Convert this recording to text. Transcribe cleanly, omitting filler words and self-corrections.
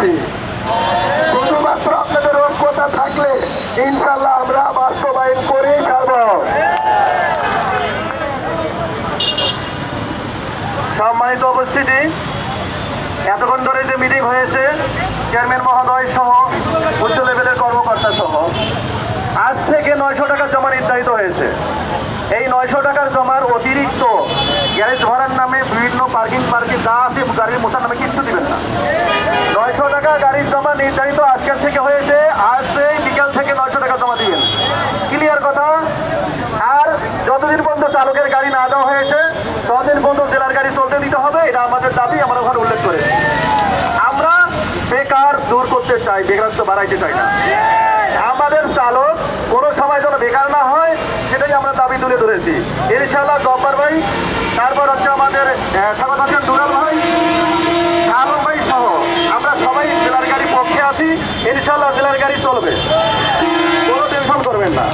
করেছি। শুধুমাত্র আপনাদের ঐক্যতা থাকলে ইনশাল্লাহ আমরা বাস্তবায়ন করেই ছাড়ব। সম্মানিত উপস্থিতি, এতক্ষণ ধরে যে মিটিং হয়েছে চেয়ারম্যান মহোদয় সহ উচ্চ লেভেলের কর্মকর্তা সহ, আজ থেকে 900 টাকা জমা নির্ধারিত হয়েছে। এই 900 টাকার জমার অতিরিক্ত গ্যারেজ ভাড়ার নামে বিভিন্ন পার্কিং যা আছে গাড়ির মোটার নামে কিচ্ছু দিবেন না। 900 টাকা গাড়ির জমা নির্ধারিত আজকের থেকে হয়েছে। আজ এই বিকাল থেকে 900 টাকা জমা দিবেন। ক্লিয়ার কথা। আর যতদিন পর্যন্ত চালকের গাড়ি না দেওয়া হয়েছে ততদিন পর্যন্ত জেলার গাড়ি চলতে দিতে হবে। এটা আমাদের দাবি, আমরা ওখানে উল্লেখ করেছি। আমরা বেকার দূর করতে চাই, বেকারত্ব বাড়াইতে চাই না। আমাদের চালক কোনো সময় যেন বেকার না হয় সেটাই আমরা দাবি তুলে ধরেছি। ইনশাআল্লাহ জব্বার ভাই, তারপর হচ্ছে আমাদের স্বাগত আছেন দুলাল ভাই, আলম ভাই সহ আমরা সবাই জেলার গাড়ি পক্ষে আছি। ইনশাআল্লাহ জেলার গাড়ি চলবে, কোনো টেনশন করবেন না।